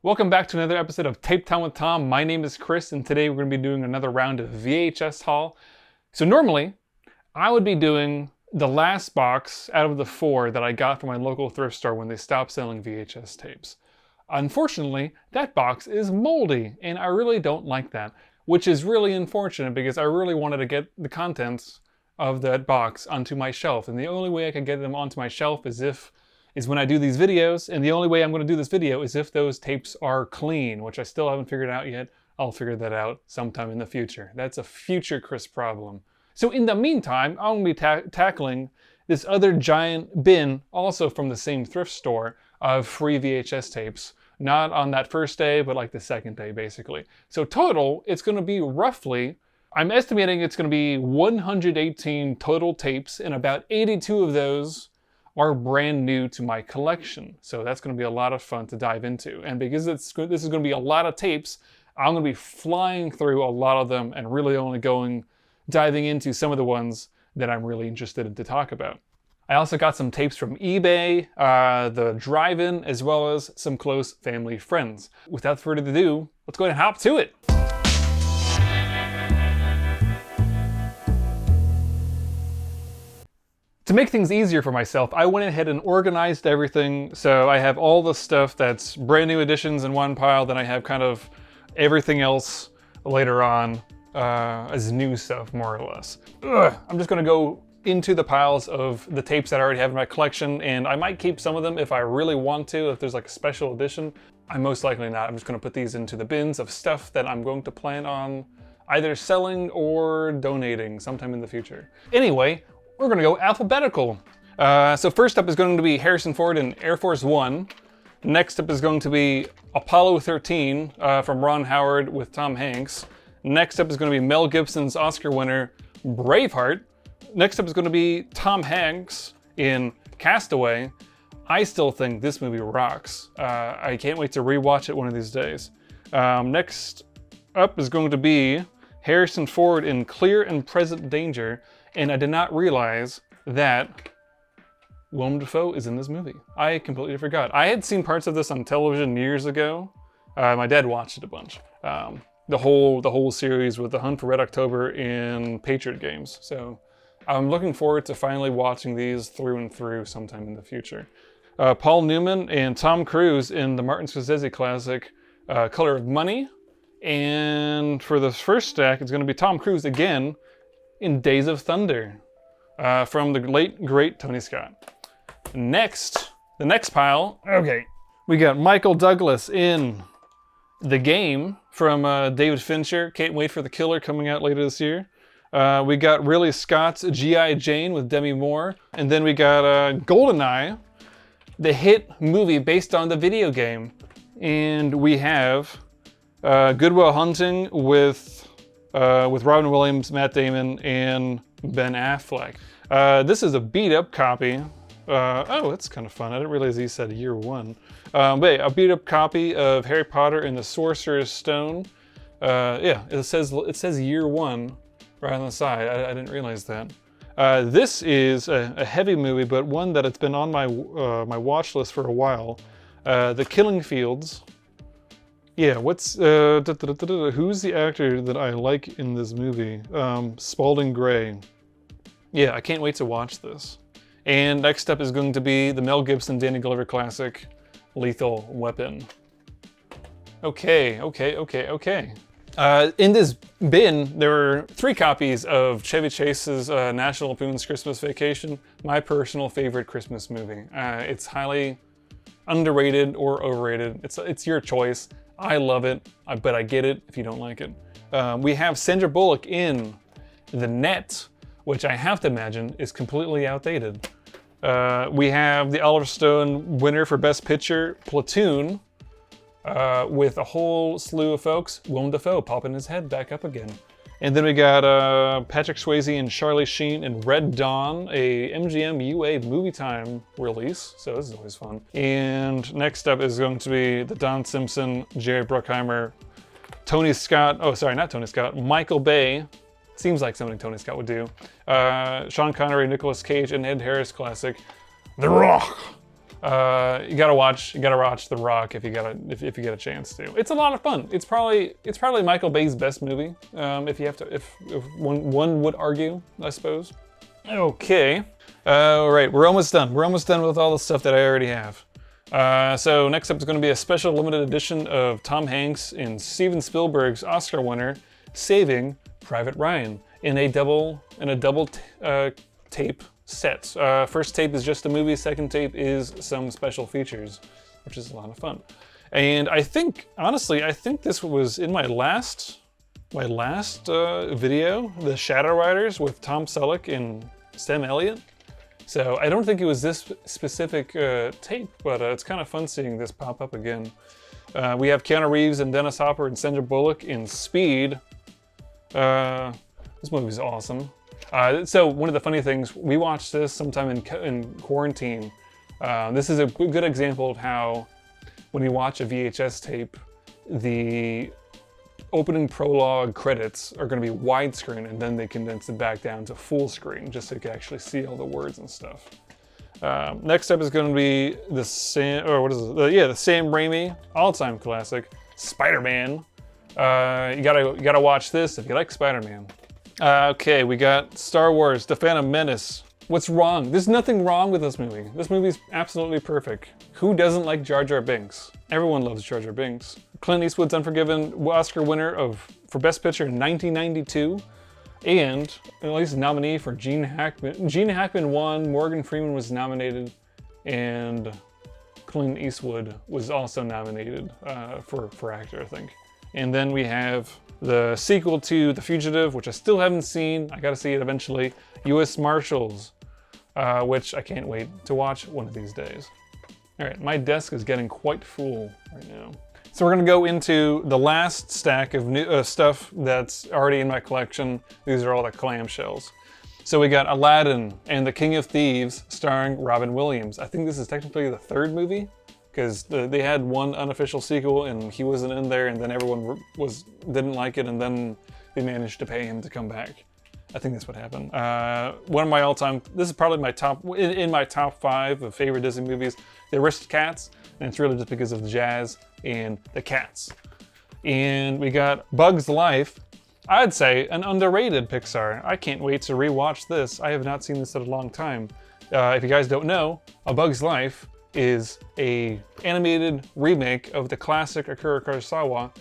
Welcome back to another episode of Tape Time with Tom. My name is Chris, and today we're going to be doing another round of VHS Haul. So normally, I would be doing the last box out of the 4 that I got from my local thrift store when they stopped selling VHS tapes. Unfortunately, that box is moldy, and I really don't like that, which is really unfortunate because I really wanted to get the contents of that box onto my shelf, and the only way I can get them onto my shelf is when I do these videos, and the only way I'm going to do this video is if those tapes are clean, which I still haven't figured out yet. I'll figure that out sometime in the future. That's a future Chris problem. So in the meantime, I'm going to be tackling this other giant bin, also from the same thrift store, of free VHS tapes. Not on that first day, but like the second day, basically. So total, it's going to be roughly, I'm estimating it's going to be 118 total tapes, and about 82 of those are brand new to my collection. So that's going to be a lot of fun to dive into. And because this is going to be a lot of tapes, I'm going to be flying through a lot of them and really only diving into some of the ones that I'm really interested in to talk about. I also got some tapes from eBay, the drive-in, as well as some close family friends. Without further ado, let's go ahead and hop to it. To make things easier for myself, I went ahead and organized everything, so I have all the stuff that's brand new editions in one pile, then I have kind of everything else later on as new stuff, more or less. I'm just going to go into the piles of the tapes that I already have in my collection, and I might keep some of them if I really want to, if there's like a special edition. I'm most likely not. I'm just going to put these into the bins of stuff that I'm going to plan on either selling or donating sometime in the future. Anyway, we're going to go alphabetical. So first up is going to be Harrison Ford in Air Force One. Next up is going to be Apollo 13 from Ron Howard with Tom Hanks. Next up is going to be Mel Gibson's Oscar winner, Braveheart. Next up is going to be Tom Hanks in Castaway. I still think this movie rocks. I can't wait to rewatch it one of these days. Next up is going to be Harrison Ford in Clear and Present Danger. And I did not realize that Willem Dafoe is in this movie. I completely forgot. I had seen parts of this on television years ago. My dad watched it a bunch. The whole series with The Hunt for Red October and Patriot Games. So I'm looking forward to finally watching these through and through sometime in the future. Paul Newman and Tom Cruise in the Martin Scorsese classic, Color of Money. And for the first stack, it's going to be Tom Cruise again in Days of Thunder, from the late, great Tony Scott. Next, the next pile, okay, we got Michael Douglas in The Game from David Fincher. Can't wait for The Killer coming out later this year. We got Ridley Scott's G.I. Jane with Demi Moore. And then we got GoldenEye, the hit movie based on the video game. And we have Good Will Hunting with Robin Williams, Matt Damon, and Ben Affleck. This is a beat-up copy. Oh, that's kind of fun. I didn't realize he said year 1. But yeah, a beat-up copy of Harry Potter and the Sorcerer's Stone. Yeah, it says year 1 right on the side. I didn't realize that. This is a heavy movie, but one that it's been on my my watch list for a while. The Killing Fields. Yeah, who's the actor that I like in this movie? Spalding Gray. Yeah, I can't wait to watch this. And next up is going to be the Mel Gibson, Danny Glover classic, Lethal Weapon. Okay. In this bin, there were 3 copies of Chevy Chase's National Lampoon's Christmas Vacation, my personal favorite Christmas movie. It's highly underrated or overrated. It's your choice. I love it, but I get it if you don't like it. We have Sandra Bullock in The Net, which I have to imagine is completely outdated. We have the Oliver Stone winner for Best Picture, Platoon, with a whole slew of folks. Willem Dafoe popping his head back up again. And then we got Patrick Swayze and Charlie Sheen in Red Dawn, a MGM UA Movie Time release, so this is always fun. And next up is going to be the Don Simpson, Jerry Bruckheimer, Tony Scott, oh sorry, not Tony Scott, Michael Bay, seems like something Tony Scott would do, Sean Connery, Nicolas Cage, and Ed Harris classic, The Rock. You gotta watch The Rock if you get a chance to. It's a lot of fun. It's probably Michael Bay's best movie. If one would argue, I suppose. Okay. All right, we're almost done. We're almost done with all the stuff that I already have. So next up is going to be a special limited edition of Tom Hanks and Steven Spielberg's Oscar winner, Saving Private Ryan, in a double tape set. First tape is just a movie. Second tape is some special features, which is a lot of fun. And honestly, I think this was in my last video, the Shadow Riders with Tom Selleck and Sam Elliott. So I don't think it was this specific tape, but it's kind of fun seeing this pop up again. We have Keanu Reeves and Dennis Hopper and Sandra Bullock in Speed. This movie's awesome. So one of the funny things, we watched this sometime in quarantine. This is a good example of how when you watch a VHS tape, the opening prologue credits are going to be widescreen, and then they condense it back down to full screen just so you can actually see all the words and stuff. Next up is going to be the Sam Raimi all-time classic, Spider-Man. You gotta watch this if you like Spider-Man. Okay, we got Star Wars: The Phantom Menace. What's wrong? There's nothing wrong with this movie. This movie's absolutely perfect. Who doesn't like Jar Jar Binks? Everyone loves Jar Jar Binks. Clint Eastwood's Unforgiven, Oscar winner for Best Picture in 1992, and at least a nominee for Gene Hackman. Gene Hackman won, Morgan Freeman was nominated, and Clint Eastwood was also nominated for actor, I think. And then we have the sequel to The Fugitive, which I still haven't seen. I gotta see it eventually. U.S. Marshals, which I can't wait to watch one of these days. All right, my desk is getting quite full right now. So we're gonna go into the last stack of new stuff that's already in my collection. These are all the clamshells. So we got Aladdin and the King of Thieves starring Robin Williams. I think this is technically the third movie, because they had one unofficial sequel and he wasn't in there, and then everyone didn't like it, and then they managed to pay him to come back. I think that's what happened. One of my all-time, this is probably my top, in my top 5 of favorite Disney movies, The Aristocats, and it's really just because of the jazz and the cats. And we got Bug's Life. I'd say an underrated Pixar. I can't wait to rewatch this. I have not seen this in a long time. If you guys don't know, A Bug's Life is a animated remake of the classic Akira Kurosawa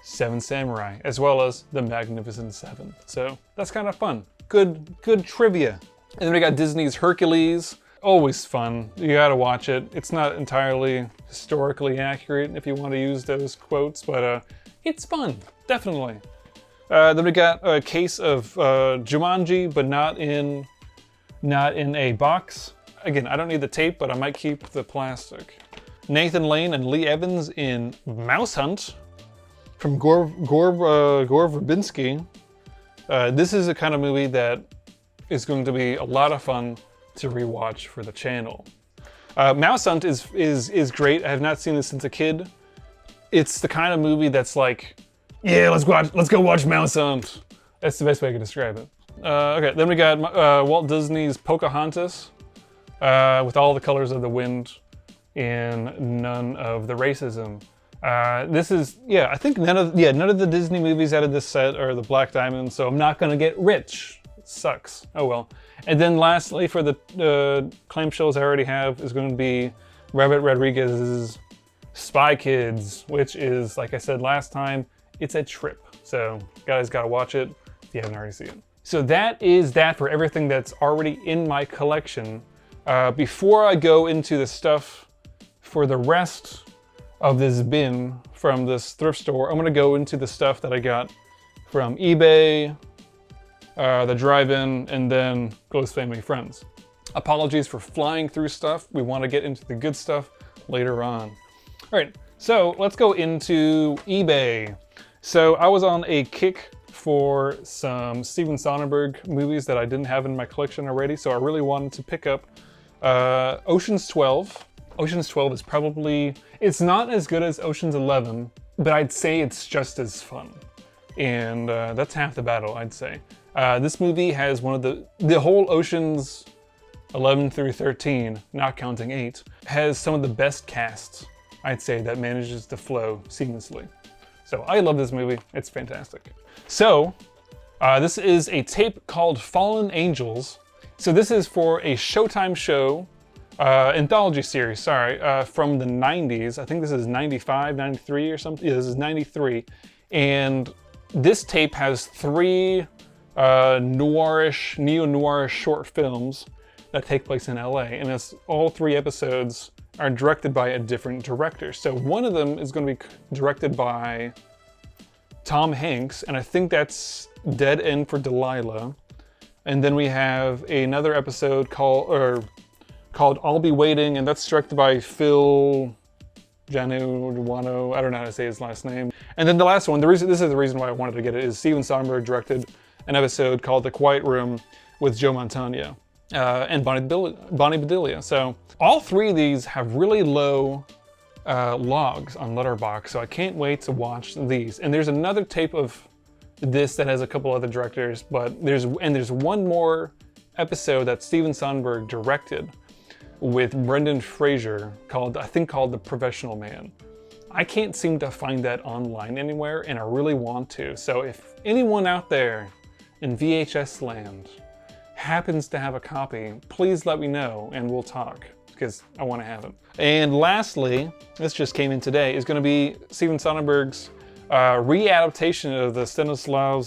Seven Samurai, as well as The Magnificent Seven. So that's kind of fun. Good trivia. And then we got Disney's Hercules. Always fun. You gotta watch it. It's not entirely historically accurate if you want to use those quotes, but it's fun, definitely. Then we got a case of Jumanji, but not in a box. Again, I don't need the tape, but I might keep the plastic. Nathan Lane and Lee Evans in Mouse Hunt from Gore Verbinski. This is a kind of movie that is going to be a lot of fun to rewatch for the channel. Mouse Hunt is great. I have not seen this since a kid. It's the kind of movie that's like, yeah, let's go watch Mouse Hunt. That's the best way I can describe it. Okay, then we got Walt Disney's Pocahontas, with all the colors of the wind and none of the racism. This is, yeah, I think none of the Disney movies out of this set are the Black Diamond, so I'm not gonna get rich. It sucks. Oh well. And then lastly, for the clamshells I already have, is going to be Robert Rodriguez's Spy Kids, which is, like I said last time, it's a trip. So you guys gotta watch it if you haven't already seen it. So that is that for everything that's already in my collection. Before I go into the stuff for the rest of this bin from this thrift store, I'm gonna go into the stuff that I got from eBay, the drive-in, and then close family friends. Apologies for flying through stuff. We want to get into the good stuff later on. All right, so let's go into eBay. So I was on a kick for some Steven Soderbergh movies that I didn't have in my collection already, so I really wanted to pick up Ocean's 12. Ocean's 12 is probably, it's not as good as Ocean's 11, but I'd say it's just as fun. And that's half the battle, I'd say. This movie has one of the whole Ocean's 11 through 13, not counting 8, has some of the best casts, I'd say, that manages to flow seamlessly. So I love this movie. It's fantastic. So this is a tape called Fallen Angels. So this is for a Showtime show, anthology series, from the 90s. I think this is 95, 93 or something. Yeah, this is 93. And this tape has 3 noirish, neo-noirish short films that take place in LA, and it's all 3 episodes are directed by a different director. So one of them is going to be directed by Tom Hanks, and I think that's Dead End for Delilah. And then we have another episode called I'll Be Waiting, and that's directed by Phil Januano. I don't know how to say his last name. And then the last one, this is the reason why I wanted to get it, is Steven Soderbergh directed an episode called The Quiet Room with Joe Mantegna and Bonnie Bedelia. So all 3 of these have really low logs on Letterboxd, so I can't wait to watch these. And there's another tape of this that has a couple other directors, but there's one more episode that Steven Soderbergh directed with Brendan Fraser called The Professional Man. I can't seem to find that online anywhere, and I really want to. So if anyone out there in VHS land happens to have a copy, please let me know and we'll talk, because I want to have it. And lastly, this just came in today, is going to be Steven Soderbergh's readaptation of the Stanislaw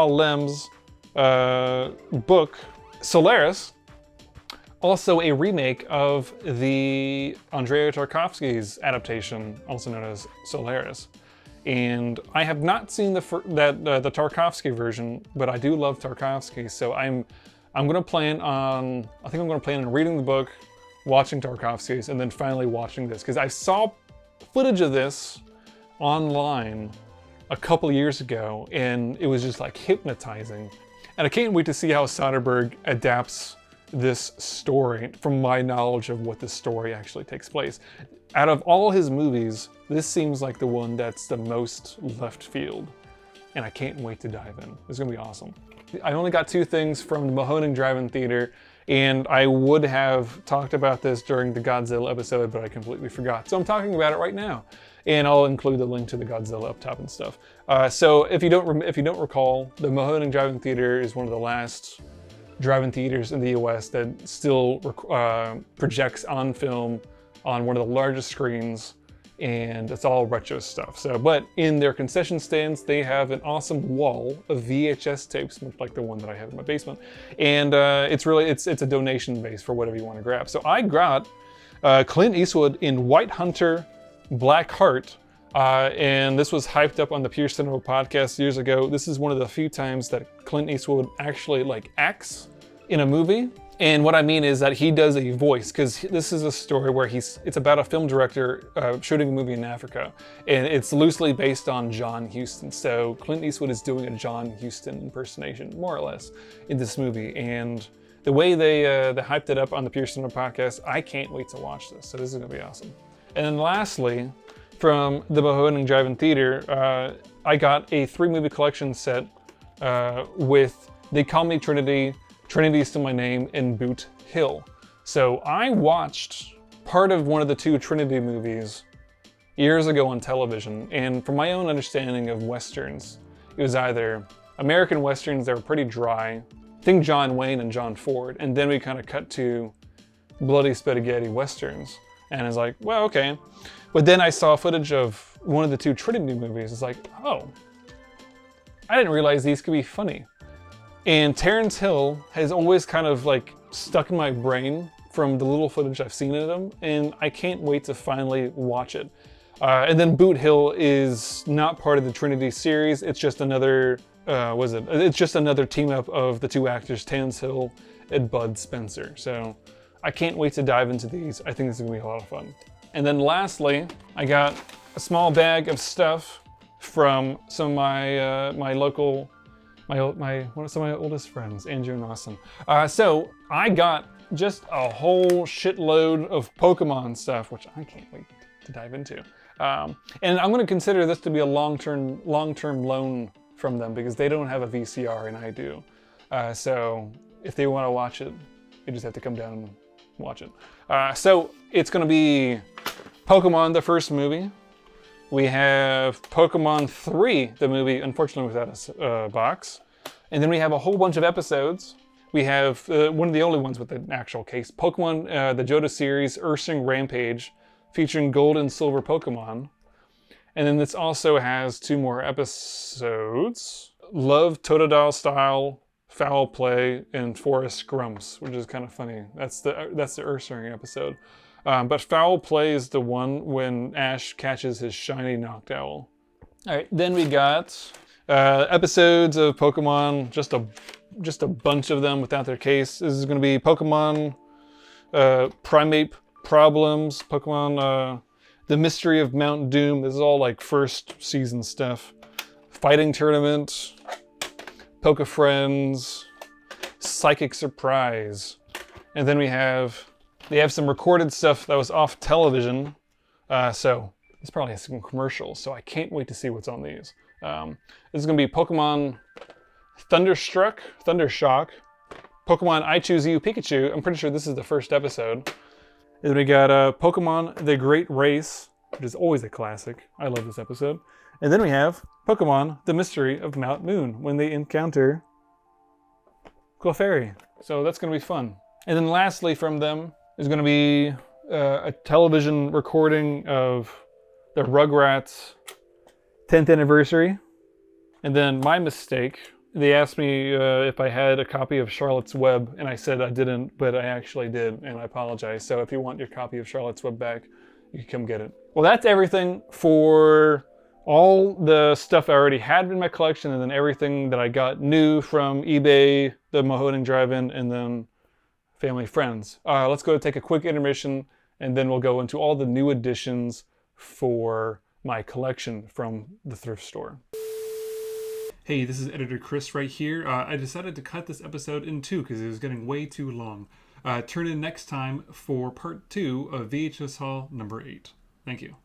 Lem's book Solaris. Also a remake of the Andrei Tarkovsky's adaptation, also known as Solaris. And I have not seen the Tarkovsky version, but I do love Tarkovsky, so I'm gonna plan on reading the book, watching Tarkovsky's, and then finally watching this, because I saw footage of this online a couple years ago, and it was just like hypnotizing. And I can't wait to see how Soderbergh adapts this story from my knowledge of what this story actually takes place. Out of all his movies, this seems like the one that's the most left field, and I can't wait to dive in. It's gonna be awesome. I only got 2 things from the Mahoning Drive-In Theater, and I would have talked about this during the Godzilla episode, but I completely forgot. So I'm talking about it right now, and I'll include the link to the Godzilla up top and stuff. So if you don't recall, the Mahoning Drive-In Theater is one of the last drive-in theaters in the US that still projects on film on one of the largest screens, and it's all retro stuff. So, but in their concession stands, they have an awesome wall of VHS tapes, much like the one that I have in my basement. And it's a donation base for whatever you want to grab. So I got Clint Eastwood in White Hunter, Black Heart, and this was hyped up on the Pure Cinema podcast years ago. This is one of the few times that Clint Eastwood actually acts in a movie. And what I mean is that he does a voice, because this is a story where it's about a film director shooting a movie in Africa, and it's loosely based on John Huston. So Clint Eastwood is doing a John Huston impersonation, more or less, in this movie. And the way they hyped it up on the Pure Cinema podcast, I can't wait to watch this. So this is gonna be awesome. And then lastly, from the Mahoning Drive-In Theater, I got a 3-movie collection set with They Call Me Trinity, Trinity is Still My Name, and Boot Hill. So I watched part of one of the 2 Trinity movies years ago on television, and from my own understanding of Westerns, it was either American Westerns that were pretty dry, think John Wayne and John Ford, and then we kind of cut to bloody spaghetti Westerns, and it's like, well, okay. But then I saw footage of one of the 2 Trinity movies. It's like, oh, I didn't realize these could be funny. And Terrence Hill has always kind of stuck in my brain from the little footage I've seen of him, and I can't wait to finally watch it. And then Boot Hill is not part of the Trinity series. It's just another, it's just another team up of the 2 actors, Terrence Hill and Bud Spencer. So I can't wait to dive into these. I think this is gonna be a lot of fun. And then lastly, I got a small bag of stuff from some of my some of my oldest friends, Andrew and Austin. So I got just a whole shitload of Pokemon stuff, which I can't wait to dive into. And I'm going to consider this to be a long-term loan from them because they don't have a VCR and I do. So if they want to watch it, you just have to come down and watch it. So it's going to be Pokemon, the first movie. We have Pokemon 3, the movie, unfortunately without a box. And then we have a whole bunch of episodes. We have one of the only ones with an actual case, Pokemon, the Johto series, Ursing Rampage, featuring Gold and Silver Pokemon. And then this also has 2 more episodes. Love Totodile Style, Foul Play, and Forest Grumps, which is kind of funny. That's the Ursing episode. But Foul Play is the one when Ash catches his shiny Noctowl. All right, then we got episodes of Pokemon, just a bunch of them without their case. This is going to be Pokemon Primate Problems, Pokemon The Mystery of Mount Doom. This is all like first season stuff. Fighting Tournament, Poke Friends, Psychic Surprise. And then they have some recorded stuff that was off television. So this probably has some commercials, so I can't wait to see what's on these. This is going to be Pokemon Thundershock, Pokemon I Choose You Pikachu. I'm pretty sure this is the first episode. And then we got Pokemon The Great Race, which is always a classic. I love this episode. And then we have Pokemon The Mystery of Mount Moon, when they encounter Clefairy. So that's going to be fun. And then lastly from them is going to be a television recording of the Rugrats 10th anniversary. And then my mistake, they asked me if I had a copy of Charlotte's Web, and I said I didn't, but I actually did, and I apologize. So if you want your copy of Charlotte's Web back, you can come get it. Well, that's everything for all the stuff I already had in my collection, and then everything that I got new from eBay, the Mahoning Drive-In, and then family friends. Let's go take a quick intermission, and then we'll go into all the new additions for my collection from the thrift store. Hey, this is Editor Chris right here. I decided to cut this episode in 2 because it was getting way too long. Turn in next time for part 2 of VHS Haul number 8. Thank you.